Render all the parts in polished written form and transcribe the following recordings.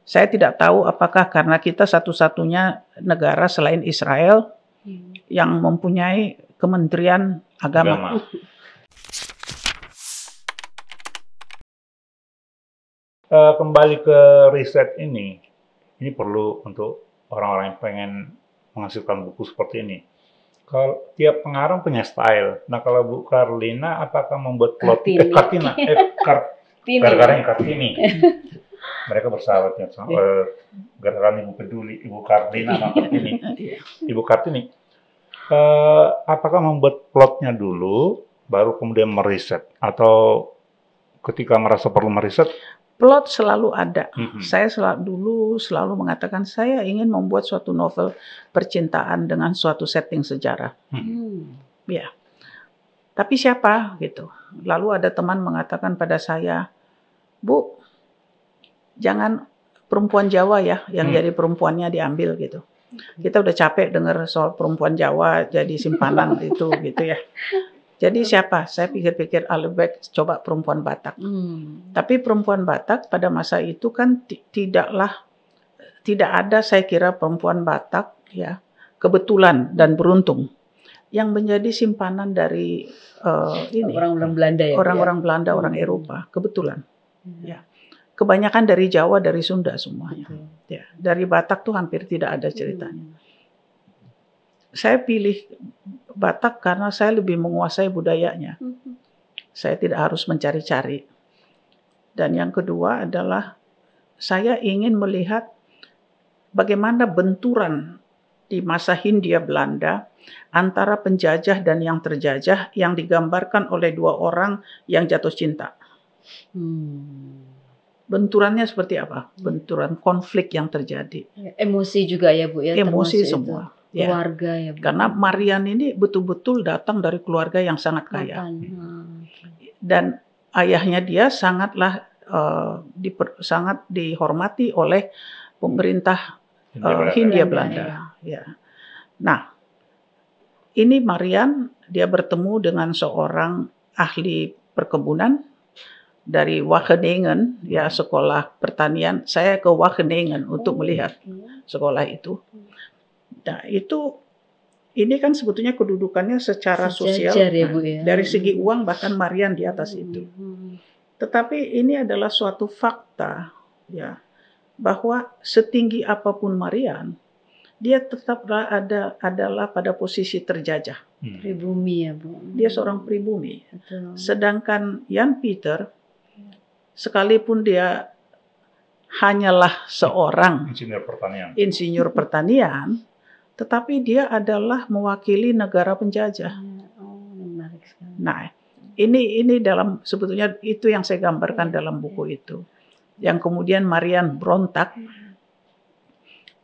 Saya tidak tahu apakah karena kita satu-satunya negara selain Israel yang mempunyai Kementerian Agama. Kembali ke riset ini perlu untuk orang-orang yang pengen menghasilkan buku seperti ini. Kalau tiap pengarang punya style. Nah, kalau Bu Karlina, apakah membuat plot Kartini. Mereka bersahabat ya, gerakan Ibu Peduli, Ibu Karlina sama Kartini. Ibu Kartini, apakah membuat plotnya dulu, baru kemudian meriset, atau ketika merasa perlu meriset? Plot selalu ada. Saya dulu selalu mengatakan saya ingin membuat suatu novel percintaan dengan suatu setting sejarah. Ya. Tapi siapa gitu. Lalu ada teman mengatakan pada saya, Bu, jangan perempuan Jawa ya yang jadi perempuannya diambil gitu. Kita udah capek dengar soal perempuan Jawa jadi simpanan itu gitu ya. Jadi siapa? Saya pikir-pikir lebih baik coba perempuan Batak. Tapi perempuan Batak pada masa itu kan tidak ada saya kira perempuan Batak ya kebetulan dan beruntung yang menjadi simpanan dari orang-orang Belanda ya. Orang-orang Belanda, orang Eropa kebetulan. Ya. Kebanyakan dari Jawa, dari Sunda semuanya. Ya, dari Batak tuh hampir tidak ada ceritanya. Saya pilih Batak karena saya lebih menguasai budayanya. Saya tidak harus mencari-cari. Dan yang kedua adalah saya ingin melihat bagaimana benturan di masa Hindia Belanda antara penjajah dan yang terjajah yang digambarkan oleh dua orang yang jatuh cinta. Benturannya seperti apa? Benturan konflik yang terjadi. Emosi juga ya Bu ya. Emosi semua. Keluarga ya Bu. Karena Marian ini betul-betul datang dari keluarga yang sangat kaya. Dan ayahnya dia sangatlah sangat dihormati oleh pemerintah Hindia Belanda. Ya. Nah, ini Marian dia bertemu dengan seorang ahli perkebunan dari Wageningen, ya sekolah pertanian. Saya ke Wageningen untuk melihat sekolah itu. Nah, ini kan sebetulnya kedudukannya secara sosial ya, Bu, ya. Dari segi uang bahkan Marian di atas itu. Tetapi ini adalah suatu fakta ya bahwa setinggi apapun Marian, dia tetaplah adalah pada posisi terjajah. Pribumi ya, Bu. Dia seorang pribumi. Betul. Sedangkan Jan Pieter sekalipun dia hanyalah seorang insinyur pertanian, tetapi dia adalah mewakili negara penjajah. Menarik sekali. Nah, ini dalam sebetulnya itu yang saya gambarkan dalam buku itu. Yang kemudian Marian berontak,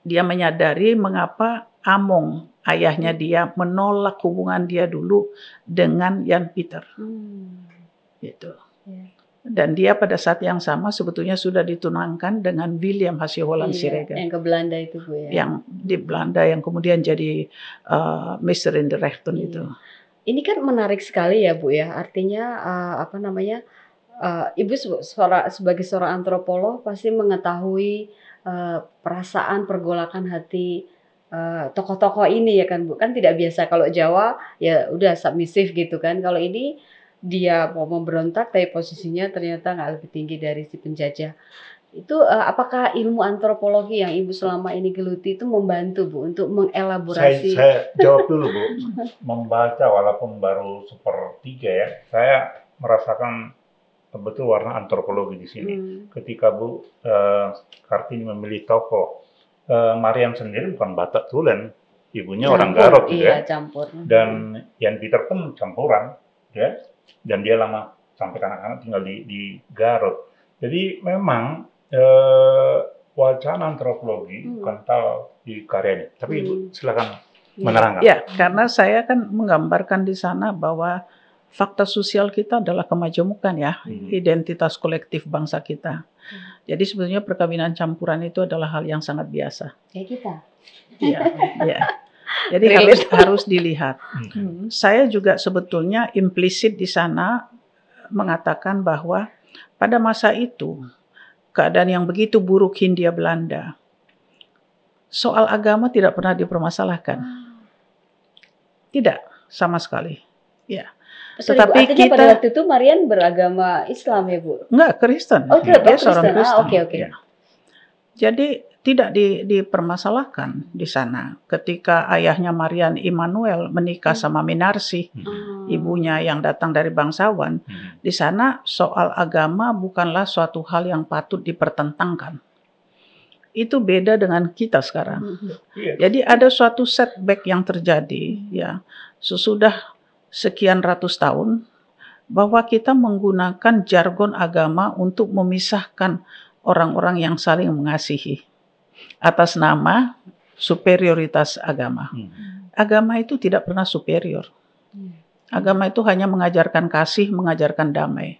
dia menyadari mengapa Among ayahnya dia menolak hubungan dia dulu dengan Jan Pieter. Gitu. Dan dia pada saat yang sama sebetulnya sudah ditunangkan dengan William Hassel-Holland Siregar. Yang ke Belanda itu Bu ya. Yang di Belanda yang kemudian jadi Mr. in the Rechten itu. Ini kan menarik sekali ya Bu ya. Artinya Ibu sebagai seorang antropolog pasti mengetahui perasaan pergolakan hati tokoh-tokoh ini ya kan Bu. Kan tidak biasa kalau Jawa ya udah submisif gitu kan. Kalau ini dia mau memberontak tapi posisinya ternyata nggak lebih tinggi dari si penjajah. Itu apakah ilmu antropologi yang Ibu selama ini geluti itu membantu Bu untuk mengelaborasi? Saya jawab dulu Bu. Membaca walaupun baru sepertiga ya, saya merasakan betul warna antropologi di sini. Ketika Bu Kartini memilih tokoh, Mariam sendiri bukan Batak Tulen, ibunya orang Garut gitu ya. Campur. Dan Jan Pieter pun campuran, ya. Dan dia lama sampai anak-anak tinggal di Garut. Jadi memang wacana antropologi kental di karya ini. Tapi Ibu silakan menerangkan. Ya, karena saya kan menggambarkan di sana bahwa fakta sosial kita adalah kemajemukan ya, identitas kolektif bangsa kita. Jadi sebetulnya perkawinan campuran itu adalah hal yang sangat biasa. Kayak kita. Iya, iya. Jadi harus dilihat. Saya juga sebetulnya implisit di sana mengatakan bahwa pada masa itu keadaan yang begitu buruk Hindia Belanda, soal agama tidak pernah dipermasalahkan. Tidak, sama sekali. Ya. Sorry, Bu, Tetapi artinya pada kita waktu itu Marian beragama Islam ya, Bu? enggak Kristen. Oh, tidak, Dia Kristen. seorang Kristen. Oke. Ya. Jadi tidak dipermasalahkan di sana. Ketika ayahnya Marian Immanuel menikah sama Minarsi, ibunya yang datang dari bangsawan, di sana soal agama bukanlah suatu hal yang patut dipertentangkan. Itu beda dengan kita sekarang. Jadi ada suatu setback yang terjadi ya sesudah sekian ratus tahun bahwa kita menggunakan jargon agama untuk memisahkan orang-orang yang saling mengasihi atas nama superioritas agama. Agama itu tidak pernah superior. Agama itu hanya mengajarkan kasih, mengajarkan damai.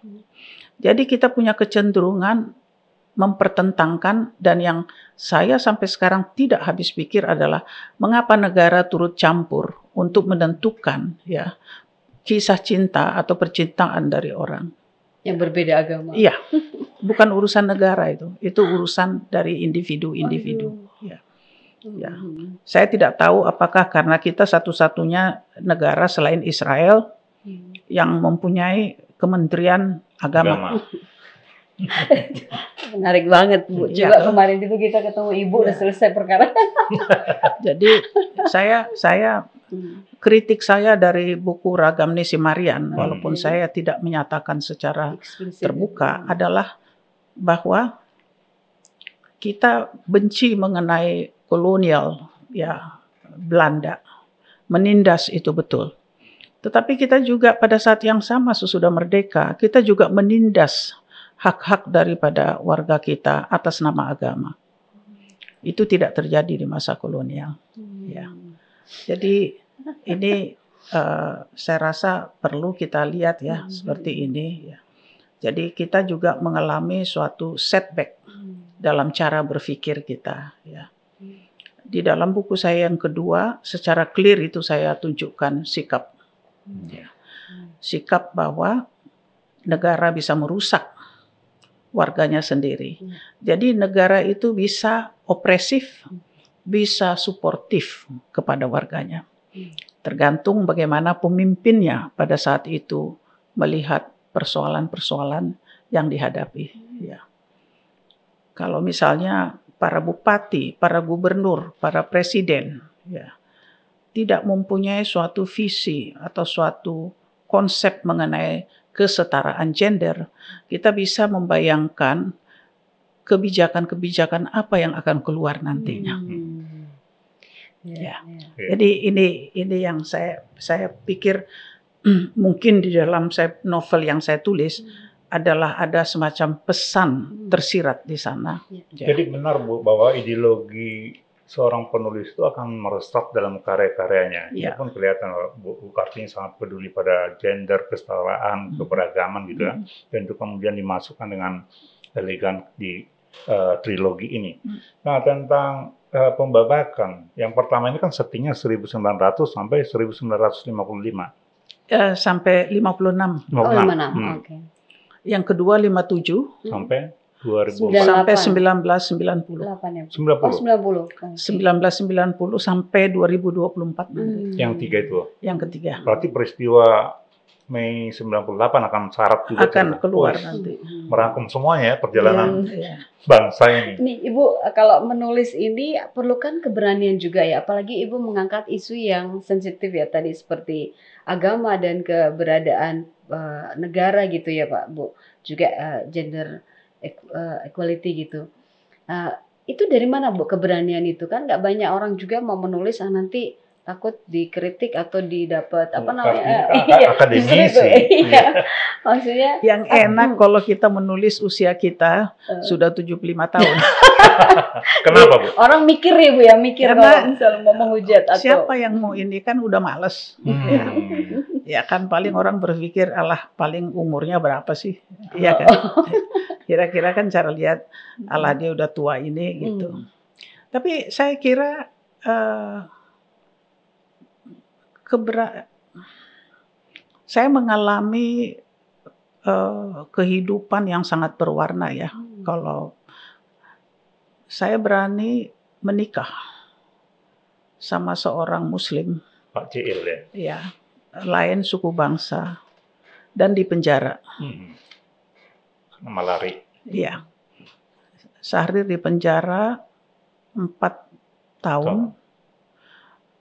Jadi kita punya kecenderungan mempertentangkan, dan yang saya sampai sekarang tidak habis pikir adalah mengapa negara turut campur untuk menentukan ya kisah cinta atau percintaan dari orang yang berbeda agama. Iya, bukan urusan negara itu urusan dari individu-individu. Ya. Ya. Saya tidak tahu apakah karena kita satu-satunya negara selain Israel yang mempunyai Kementerian Agama. Menarik banget, Bu. Coba kemarin itu kita ketemu Ibu udah selesai perkara. Jadi saya kritik saya dari buku Ragamnisi Marian, walaupun saya tidak menyatakan secara terbuka, adalah bahwa kita benci mengenai kolonial ya Belanda, menindas itu betul. Tetapi kita juga pada saat yang sama sesudah merdeka, kita juga menindas hak-hak daripada warga kita atas nama agama. Itu tidak terjadi di masa kolonial. Ya. Jadi ini saya rasa perlu kita lihat ya seperti ini. Ya. Jadi kita juga mengalami suatu setback dalam cara berpikir kita. Ya. Di dalam buku saya yang kedua, secara clear itu saya tunjukkan sikap. Ya. Sikap bahwa negara bisa merusak warganya sendiri. Jadi negara itu bisa opresif, bisa suportif kepada warganya. Tergantung bagaimana pemimpinnya pada saat itu melihat persoalan-persoalan yang dihadapi. Ya. Kalau misalnya para bupati, para gubernur, para presiden, ya, tidak mempunyai suatu visi atau suatu konsep mengenai kesetaraan gender, kita bisa membayangkan kebijakan-kebijakan apa yang akan keluar nantinya. Ya. Jadi ini yang saya pikir mungkin di dalam novel yang saya tulis adalah ada semacam pesan tersirat di sana. Ya. Jadi benar Bu bahwa ideologi seorang penulis itu akan meresap dalam karya-karyanya. Ya. Itu pun kelihatan Bu Kartini sangat peduli pada gender, kesetaraan, keberagaman gitu ya. Dan itu kemudian dimasukkan dengan elegan di trilogi ini. Nah tentang pembabakan, yang pertama ini kan settingnya 1900 sampai 1955. Sampai 56. Okay. Yang kedua 57 sampai 2000 sampai 1990. 90. 1990 sampai 2024 nanti. Yang tiga itu. Yang ketiga. Berarti peristiwa Mei 98 akan syarat juga akan keluar nanti. Merangkum semuanya ya perjalanan bangsa ini. Nih Ibu, kalau menulis ini perlukan keberanian juga ya, apalagi Ibu mengangkat isu yang sensitif ya tadi seperti agama dan keberadaan negara gitu ya Pak Bu, juga gender equality gitu. Itu dari mana Bu keberanian itu? Kan nggak banyak orang juga mau menulis nanti takut dikritik atau didapat apa namanya akademisi. Iya. Maksudnya yang enak kalau kita menulis usia kita sudah 75 tahun. Kenapa Bu? Orang mikir ya Bu ya, kalau misalnya mau menghujat atau siapa yang mau ini kan udah males. Ya kan paling orang berpikir alah paling umurnya berapa sih? Iya kan? Kira-kira kan cara lihat alah dia udah tua ini gitu. Tapi saya kira saya mengalami kehidupan yang sangat berwarna ya. Kalau saya berani menikah sama seorang Muslim, Pak CL ya. ya, lain suku bangsa, dan di penjara. Malari. Ya, Syahrir di penjara 4 tahun,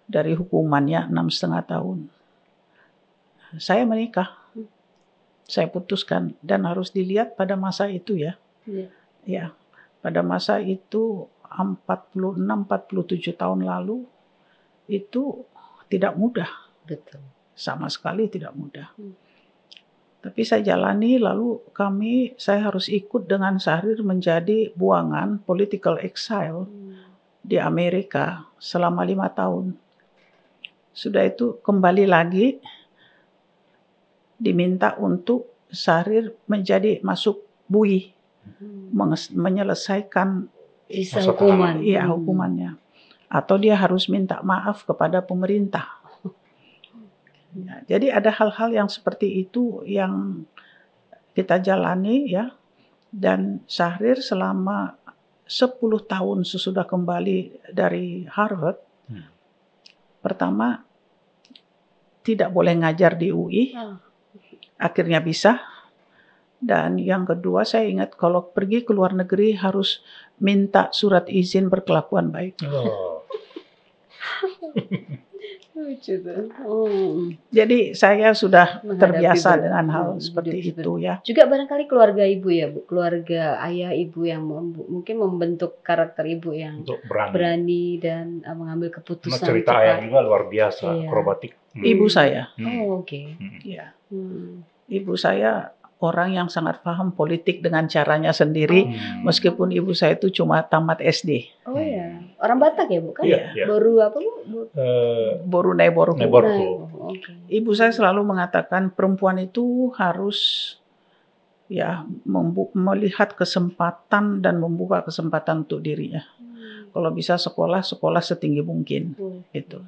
dari hukumannya 6,5 tahun. Saya menikah, saya putuskan, dan harus dilihat pada masa itu ya. Ya, pada masa itu 46-47 tahun lalu itu tidak mudah. Betul. Sama sekali tidak mudah. Tapi saya jalani, lalu saya harus ikut dengan Syahrir menjadi buangan political exile di Amerika selama 5 tahun. Sudah itu kembali lagi diminta untuk Syahrir masuk BUI, menyelesaikan hukuman. Iya, hukumannya. Atau dia harus minta maaf kepada pemerintah. Ya, jadi ada hal-hal yang seperti itu yang kita jalani ya. Dan Syahrir selama 10 tahun sesudah kembali dari Harvard, pertama tidak boleh ngajar di UI, akhirnya bisa. Dan yang kedua saya ingat kalau pergi ke luar negeri harus minta surat izin berkelakuan baik. Jadi saya sudah terbiasa dengan hal seperti itu ya. Juga barangkali keluarga ibu ya Bu, keluarga ayah ibu yang mungkin membentuk karakter ibu yang berani dan mengambil keputusan. Cerita ayah juga luar biasa, akrobatik. Ibu saya. Oke. Ya. Ibu saya orang yang sangat paham politik dengan caranya sendiri, meskipun ibu saya itu cuma tamat SD. Oh ya, orang Batak ya Bu kan? Iya. Boru apa Bu? Boru Neighborhood. Okay. Ibu saya selalu mengatakan perempuan itu harus ya melihat kesempatan dan membuka kesempatan untuk dirinya. Kalau bisa sekolah setinggi mungkin. Itu.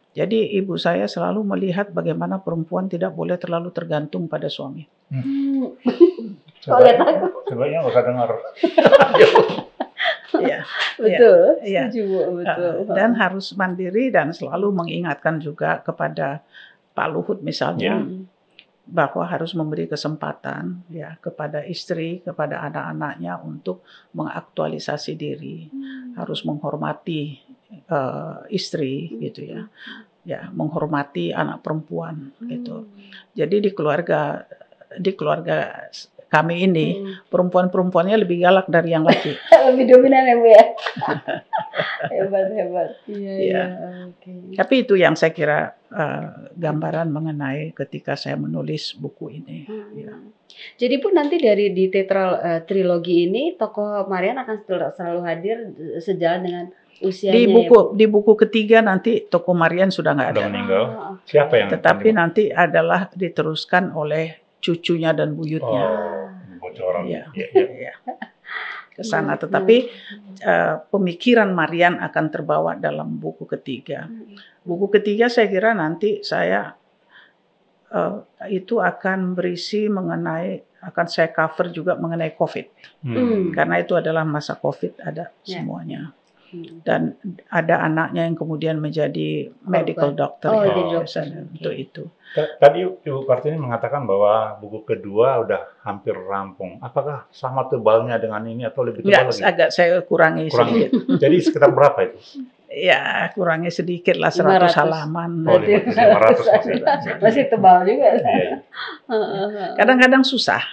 Jadi ibu saya selalu melihat bagaimana perempuan tidak boleh terlalu tergantung pada suami. Sebaiknya nggak usah dengar. Iya, betul. Ya. Setuju Bu, betul. Dan harus mandiri dan selalu mengingatkan juga kepada Pak Luhut misalnya bahwa harus memberi kesempatan ya kepada istri, kepada anak-anaknya untuk mengaktualisasi diri, harus menghormati istri gitu ya. Ya, menghormati anak perempuan gitu. Jadi di keluarga kami ini perempuan-perempuannya lebih galak dari yang laki. Lebih dominan ya Bu ya. Hebat. Iya. Okay. Tapi itu yang saya kira gambaran mengenai ketika saya menulis buku ini. Ya. Jadi pun nanti di trilogi ini tokoh Marian akan selalu hadir sejalan dengan usianya. Di buku ketiga nanti tokoh Marian sudah nggak ada. Sudah meninggal. Siapa yang? Tetapi nanti adalah diteruskan oleh cucunya dan buyutnya. Bocoran. Ya. Ke sana. Tetapi pemikiran Marian akan terbawa dalam buku ketiga. Buku ketiga saya kira nanti saya itu akan berisi akan saya cover juga mengenai COVID. Karena itu adalah masa COVID ada semuanya. Dan ada anaknya yang kemudian menjadi medical doctor untuk itu. Tadi Ibu Kartini mengatakan bahwa buku kedua udah hampir rampung. Apakah sama tebalnya dengan ini atau lebih tebal lagi? Agak saya kurangi sedikit. Jadi sekitar berapa itu? Ya, kurangi sedikit lah, 100 halaman. 500 masih tebal juga. Kadang-kadang susah.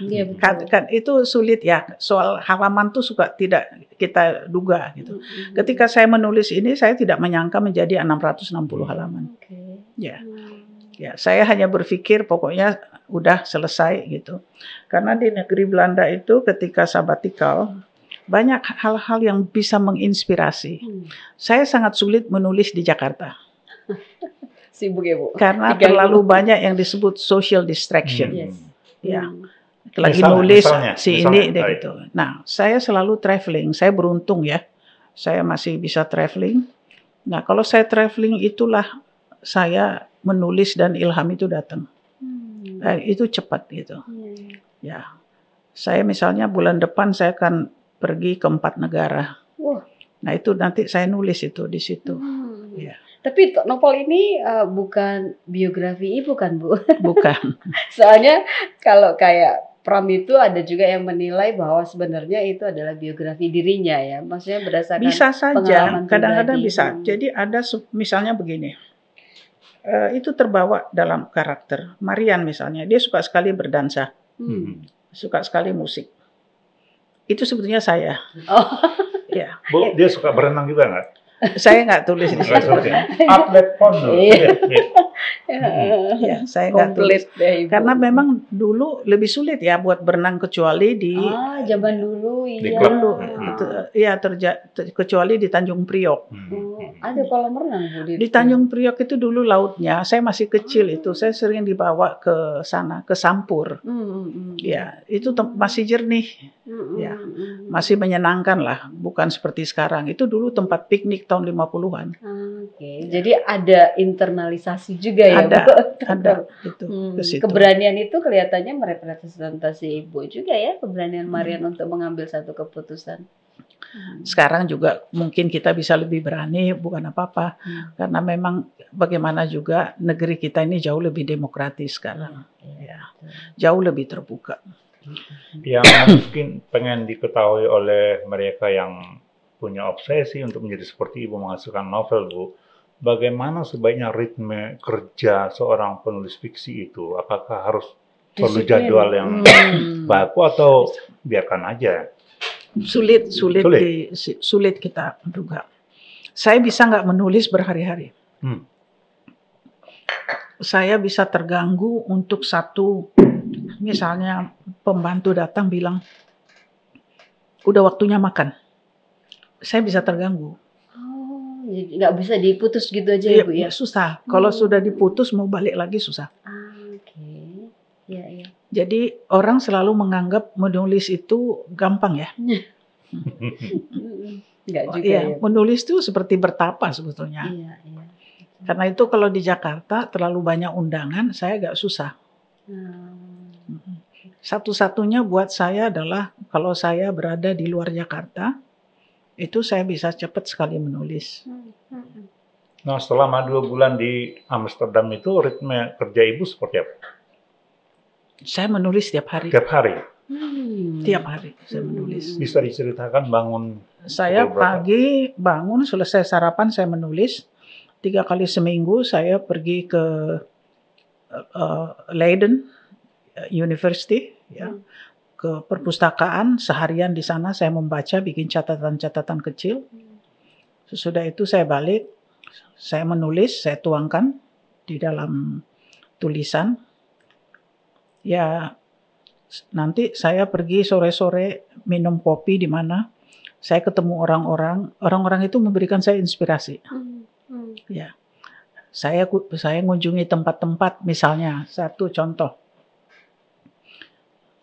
Kan itu sulit ya. Soal halaman tuh suka tidak kita duga gitu. Ketika saya menulis ini saya tidak menyangka menjadi 660 halaman. Ya, saya hanya berpikir pokoknya udah selesai gitu. Karena di negeri Belanda itu ketika sabbatical banyak hal-hal yang bisa menginspirasi. Saya sangat sulit menulis di Jakarta. Sibuk ya Bu. Karena terlalu banyak yang disebut social distraction. Ya. Lagi misalnya, ini gitu. Nah, saya selalu traveling. Saya beruntung ya. Saya masih bisa traveling. Nah, kalau saya traveling itulah saya menulis dan ilham itu datang. Itu cepat gitu. Ya. Saya misalnya bulan depan saya akan pergi ke 4 negara. Wah. Nah itu nanti saya nulis itu di situ. Ya. Tapi novel ini bukan biografi ibu kan, Bu? Bukan. Soalnya kalau kayak Pram itu ada juga yang menilai bahwa sebenarnya itu adalah biografi dirinya ya. Maksudnya berdasarkan Bisa saja, pengalaman kadang-kadang pribadi. bisa. Jadi ada misalnya begini, itu terbawa dalam karakter. Marian misalnya, dia suka sekali berdansa, suka sekali musik. Itu sebetulnya saya. Oh. Ya. Bu, dia suka berenang juga nggak? Saya nggak tulis di situ. Atlet pon dulu. Ya, saya nggak tulis. Karena memang dulu lebih sulit ya buat berenang kecuali di zaman dulu di iya. klub. Iya, kecuali di Tanjung Priok. Ada kolam renang, Bu. Di Tanjung Priok itu dulu lautnya, saya masih kecil itu, saya sering dibawa ke sana, ke Sampur. Ya, itu masih jernih. Ya, masih menyenangkan lah, bukan seperti sekarang. Itu dulu tempat piknik tahun 50-an. Oke. Jadi ada internalisasi juga ya, Bu? Ada itu ke situ. Keberanian itu kelihatannya merepresentasi Ibu juga ya, keberanian Marian untuk mengambil satu keputusan. Sekarang juga mungkin kita bisa lebih berani, bukan apa-apa, karena memang bagaimana juga negeri kita ini jauh lebih demokratis sekarang, ya, jauh lebih terbuka. Yang mungkin pengen diketahui oleh mereka yang punya obsesi untuk menjadi seperti Ibu menghasilkan novel, Bu, bagaimana sebaiknya ritme kerja seorang penulis fiksi itu? Apakah harus perlu jadwal yang baku atau biarkan aja? Sulit kita juga. Saya bisa nggak menulis berhari-hari. Saya bisa terganggu untuk satu, misalnya pembantu datang bilang, udah waktunya makan. Saya bisa terganggu. Nggak bisa diputus gitu aja ya, Bu ya? Susah. Kalau sudah diputus mau balik lagi susah. Oke. Ya. Jadi orang selalu menganggap menulis itu gampang ya. Enggak juga ya. Menulis itu seperti bertapa sebetulnya. Iya. Karena itu kalau di Jakarta terlalu banyak undangan, saya agak susah. Satu-satunya buat saya adalah kalau saya berada di luar Jakarta, itu saya bisa cepat sekali menulis. Nah, selama 2 bulan di Amsterdam itu ritme kerja Ibu seperti apa? Saya menulis tiap hari. Tiap hari? Tiap hari saya menulis. Bisa diceritakan bangun? Saya pagi bangun, selesai sarapan saya menulis. 3 kali seminggu saya pergi ke Leiden University, ya, ke perpustakaan, seharian di sana saya membaca, bikin catatan-catatan kecil. Sesudah itu saya balik, saya menulis, saya tuangkan di dalam tulisan. Ya, nanti saya pergi sore-sore minum kopi di mana saya ketemu orang-orang itu memberikan saya inspirasi. Ya, saya mengunjungi tempat-tempat, misalnya satu contoh.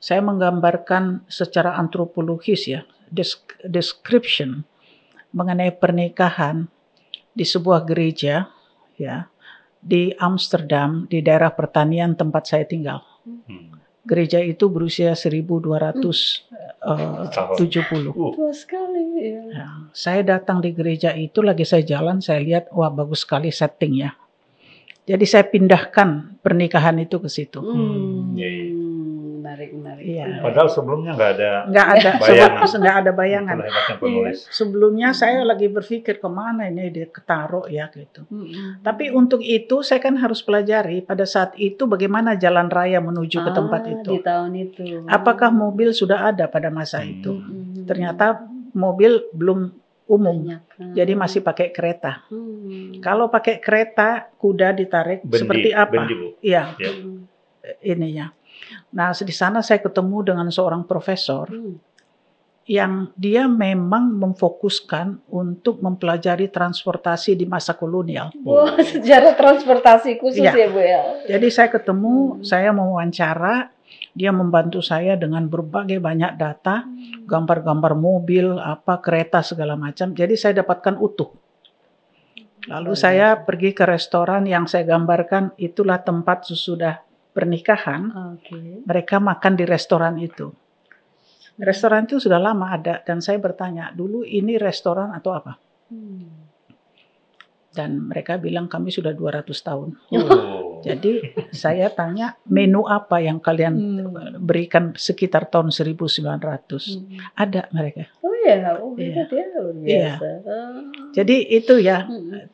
Saya menggambarkan secara antropologis ya, description mengenai pernikahan di sebuah gereja ya, di Amsterdam, di daerah pertanian tempat saya tinggal. Gereja itu berusia 1270. Tua sekali ya. Saya datang di gereja itu, lagi saya jalan, saya lihat, wah bagus sekali settingnya. Jadi saya pindahkan pernikahan itu ke situ. Menarik. Iya. Padahal sebelumnya nggak ada bayangan. Sebelumnya saya lagi berpikir kemana ini dia ketaruh ya gitu. Tapi untuk itu saya kan harus pelajari pada saat itu bagaimana jalan raya menuju ke tempat itu. Di tahun itu. Apakah mobil sudah ada pada masa itu? Ternyata mobil belum umum. Jadi masih pakai kereta. Kalau pakai kereta, kuda ditarik seperti apa? Iya. Ininya. Nah, di sana saya ketemu dengan seorang profesor yang dia memang memfokuskan untuk mempelajari transportasi di masa kolonial. Wah, sejarah transportasi khusus ya Bu ya. Jadi saya ketemu, saya mewawancara, dia membantu saya dengan berbagai banyak data, gambar-gambar mobil, kereta segala macam. Jadi saya dapatkan utuh. Lalu saya pergi ke restoran yang saya gambarkan, itulah tempat sesudah pernikahan, mereka makan di restoran itu. Restoran itu sudah lama ada dan saya bertanya, dulu ini restoran atau apa? Dan mereka bilang kami sudah 200 tahun. Jadi saya tanya menu apa yang kalian berikan sekitar tahun 1900? Ada mereka. Oh ya, hebat ya, luar biasa. Jadi itu ya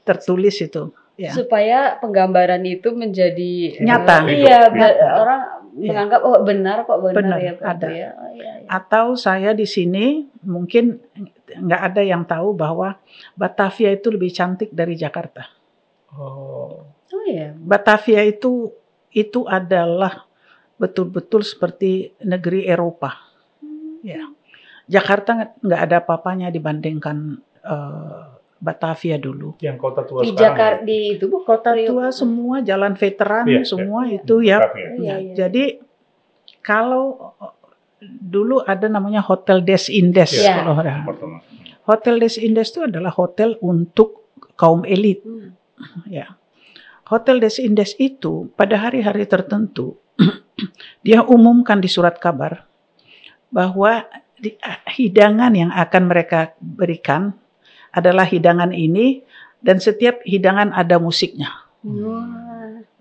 tertulis itu. Ya. Supaya penggambaran itu menjadi nyata. Orang menganggap benar ya. Ada. Ya. Atau saya di sini mungkin nggak ada yang tahu bahwa Batavia itu lebih cantik dari Jakarta. Oh ya. Batavia itu adalah betul-betul seperti negeri Eropa. Ya. Jakarta nggak ada apa-apanya dibandingkan Batavia dulu. Yang kota tua di Jakarta itu kota tua semua jalan veteran semua itu ya. Jadi kalau dulu ada namanya Hotel Des Indes. Kalau Hotel Des Indes itu adalah hotel untuk kaum elit. Ya. Hotel Des Indes itu pada hari-hari tertentu dia umumkan di surat kabar bahwa hidangan yang akan mereka berikan adalah hidangan ini dan setiap hidangan ada musiknya.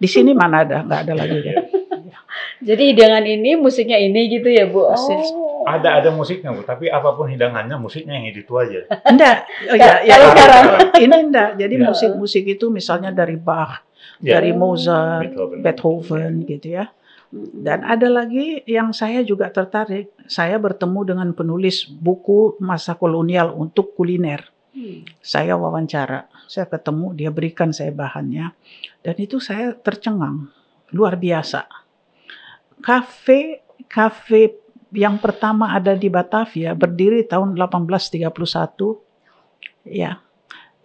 Di sini mana ada, nggak ada lagi ya. Jadi hidangan ini musiknya ini gitu ya Bu? Ada musiknya Bu, tapi apapun hidangannya musiknya yang itu aja. Enggak, kalau sekarang ini enggak. Jadi musik-musik itu misalnya dari Bach, dari Mozart, Beethoven gitu ya. Dan ada lagi yang saya juga tertarik. Saya bertemu dengan penulis buku masa kolonial untuk kuliner. Saya wawancara, saya ketemu, dia berikan saya bahannya. Dan itu saya tercengang, luar biasa. Kafe yang pertama ada di Batavia berdiri tahun 1831. Ya,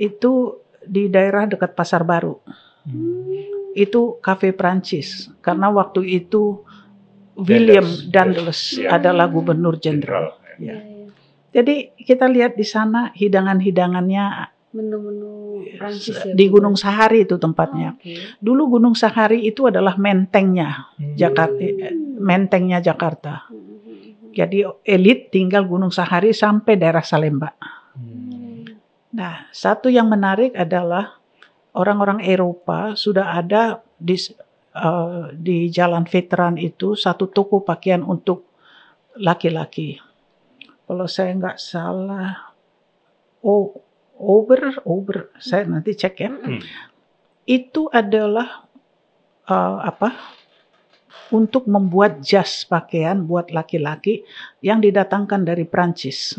itu di daerah dekat Pasar Baru. Itu kafe Prancis karena waktu itu William Dandos adalah gubernur jenderal. Ya. Jadi kita lihat di sana hidangan-hidangannya menu-menu Prancis ya, di Gunung Sahari itu tempatnya. Dulu Gunung Sahari itu adalah mentengnya Jakarta. Jadi elit tinggal Gunung Sahari sampai daerah Salemba. Nah, satu yang menarik adalah orang-orang Eropa sudah ada di Jalan Veteran itu satu toko pakaian untuk laki-laki. Kalau saya nggak salah, Ober, saya nanti cek ya. Itu adalah untuk membuat jas pakaian buat laki-laki yang didatangkan dari Prancis.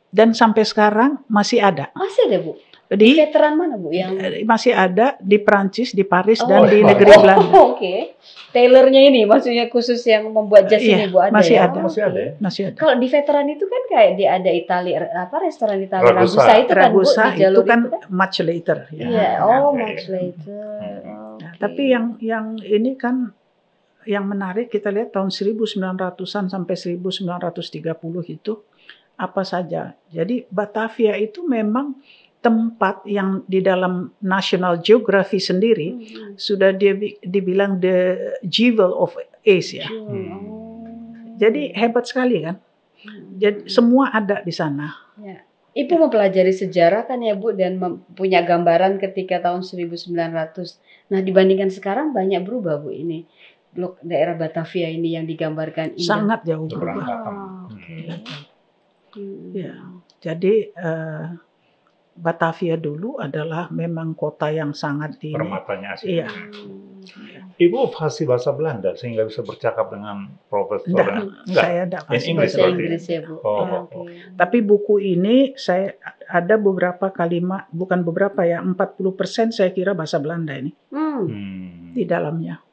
Dan sampai sekarang masih ada. Masih ada Bu? Di veteran mana Bu? Yang masih ada di Prancis, di Paris dan di negeri Belanda. Tailornya ini maksudnya khusus yang membuat jas ini Bu, ada masih ya? ada. Masih ada. Kalau di veteran itu kan kayak ada Italia restoran Italia Ragusa itu kan Bu, di jalur itu kan much later. Much later. Nah, tapi yang ini kan yang menarik kita lihat tahun 1900-an sampai 1930 itu apa saja. Jadi Batavia itu memang tempat yang di dalam National Geography sendiri sudah dibilang the jewel of Asia. Jadi hebat sekali kan. Jadi semua ada di sana. Ya. Ibu mempelajari sejarah kan ya Bu dan punya gambaran ketika tahun 1900. Nah dibandingkan sekarang banyak berubah Bu ini. Blok daerah Batavia ini yang digambarkan indah. Sangat jauh berubah. Ya. Jadi Batavia dulu adalah memang kota yang sangat permatanya asing. Iya. Ibu fasih bahasa Belanda sehingga bisa bercakap dengan profesor. Saya tidak fasih bahasa Inggris ya Bu. Tapi buku ini saya ada beberapa kalimat, bukan beberapa ya, 40% saya kira bahasa Belanda ini di dalamnya.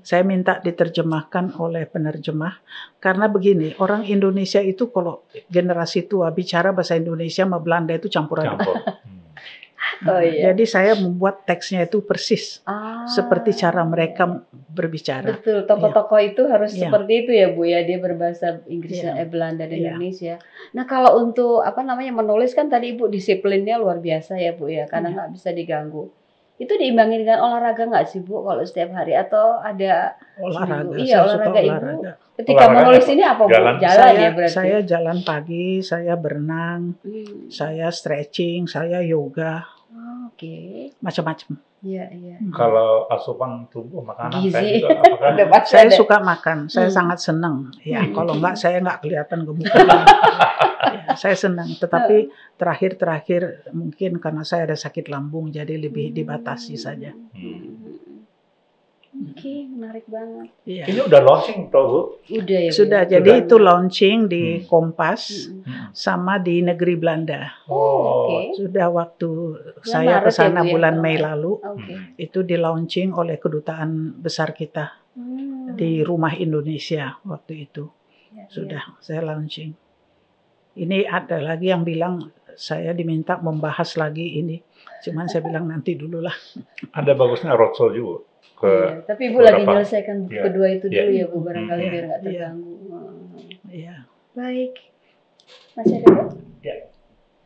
Saya minta diterjemahkan oleh penerjemah karena begini, orang Indonesia itu kalau generasi tua bicara bahasa Indonesia sama Belanda itu campur aduk. Jadi saya membuat teksnya itu persis seperti cara mereka berbicara. Betul, tokoh-tokoh itu harus seperti itu ya Bu ya, dia berbahasa Inggris Belanda dan Indonesia. Nah kalau untuk menulis kan tadi Ibu disiplinnya luar biasa ya Bu ya, karena nggak bisa diganggu. Itu diimbangi dengan olahraga nggak sih Bu kalau setiap hari atau ada Olahraga, seminggu? Iya, saya suka olahraga Ibu. olahraga. Ketika Olahraga menulis apa? ini apa Bu? Jalan. Jalan ya berarti. Saya jalan pagi, saya berenang, saya stretching, saya yoga, Oh, oke. macam-macam. Iya, iya. Kalau asupan tubuh makanan Gizi. saya juga apakah Udah pasti Saya ada. suka makan, saya sangat senang. Ya, kalau enggak saya enggak kelihatan gemuk. Ya, saya senang, tetapi terakhir-terakhir mungkin karena saya ada sakit lambung jadi lebih dibatasi saja. Oke, menarik banget. Iya. ini udah launching toh Bu? Udah ya Bu? Sudah, ya? jadi itu launching di Kompas Mm-mm. sama di Negeri Belanda. Oh, oke. Sudah waktu saya Maret ke sana ya, Bu, ya? bulan Mei lalu, Oke. itu di launching oleh kedutaan besar kita di Rumah Indonesia waktu itu. Ya, Sudah saya launching. Ini ada lagi yang bilang saya diminta membahas lagi ini. Cuman saya bilang nanti dulu lah. Ada bagusnya roadshow juga ke Iya, tapi Ibu lagi beberapa- menyelesaikan buku Iya. kedua itu dulu Iya. ya Bu, barangkali biar nggak Iya. terganggu. Iya. Baik. Masih ada Bu?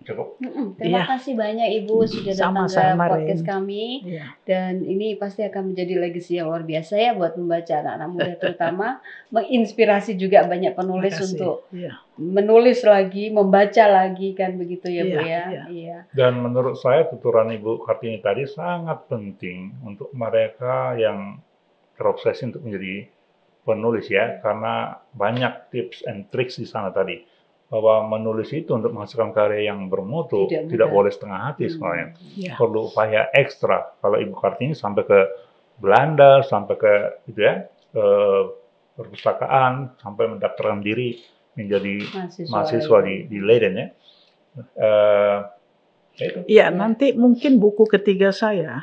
cukup. Terima Iya. kasih banyak Ibu sudah datang ke Sama-sama, podcast Rin. kami. Iya. Dan ini pasti akan menjadi legacy yang luar biasa ya buat membaca anak-anak muda terutama. Menginspirasi juga banyak penulis Makasih. untuk Iya. menulis lagi, membaca lagi kan begitu ya Bu Iya, ya. iya. Iya. Dan menurut saya tuturan Ibu Kartini tadi sangat penting untuk mereka yang terobsesi untuk menjadi penulis ya, karena banyak tips and tricks di sana tadi. Bahwa menulis itu untuk menghasilkan karya yang bermutu Tidak tidak mudah. boleh setengah hati sebenarnya. Iya. Perlu upaya ekstra. Kalau Ibu Kartini sampai ke Belanda, sampai ke gitu ya, perpustakaan, sampai mendaftarkan diri menjadi mahasiswa di Leiden ya. Ya itu. Iya, nanti mungkin buku ketiga saya.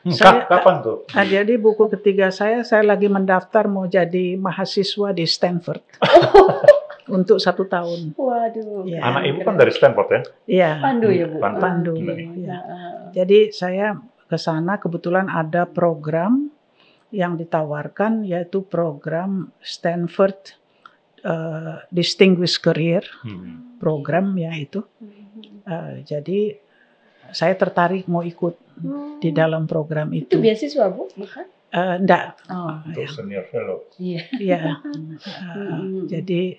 Saya- Kapan tuh? Jadi buku ketiga saya lagi mendaftar mau jadi mahasiswa di Stanford. Untuk 1 tahun. Waduh. Iya. Anak Ibu kan dari Stanford ya? Iya. Pandu ya Bu. Pandu. Oke. Iya. Nah, Jadi saya ke sana kebetulan ada program yang ditawarkan yaitu program Stanford Distinguished Career program ya itu. Jadi saya tertarik mau ikut di dalam program itu itu. beasiswa Bu, bukan? Enggak. Oh, Untuk senior fellow. iya. Iya. Jadi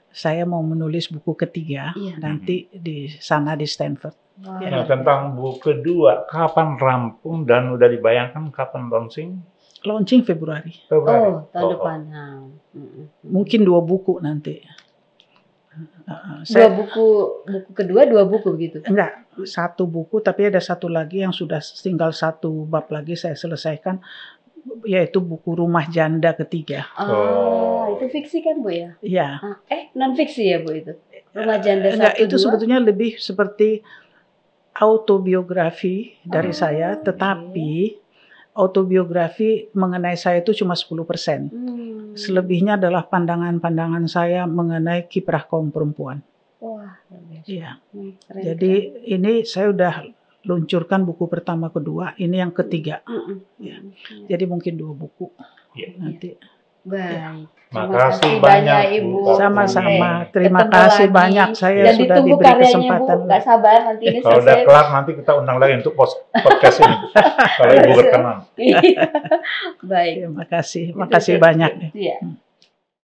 saya mau menulis buku ketiga Iya. nanti di sana di Stanford. Wah. Nah, tentang buku kedua, kapan rampung dan udah dibayangkan kapan launching? Launching Februari. Februari. Oh, tahun depan. Nah. Mungkin 2 buku nanti. Dua Saya buku kedua 2 buku gitu. enggak 1 buku tapi ada 1 lagi yang sudah tinggal 1 bab lagi saya selesaikan yaitu buku Rumah Janda ketiga. Itu fiksi kan Bu ya? Iya. Non fiksi ya Bu itu. Rumah Janda 1, Enggak, itu 2. sebetulnya lebih seperti autobiografi dari saya, tetapi autobiografi mengenai saya itu cuma 10%. Selebihnya adalah pandangan-pandangan saya mengenai kiprah kaum perempuan. Wah, luar biasa. Iya. Keren, Jadi ini saya udah luncurkan buku pertama, kedua, ini yang ketiga. Ya. Jadi mungkin 2 buku Iya. nanti. Baik. Makasih banyak, Bu. Sama-sama. Terima Ketemu kasih lagi. banyak saya Dan sudah ditunggu diberi karyanya kesempatan. Bu, gak sabar nanti ini Kalau udah selesai. kelar nanti kita undang lagi untuk podcast ini. Kalau Ibu berkenan. Baik. Terima kasih banyak. Iya.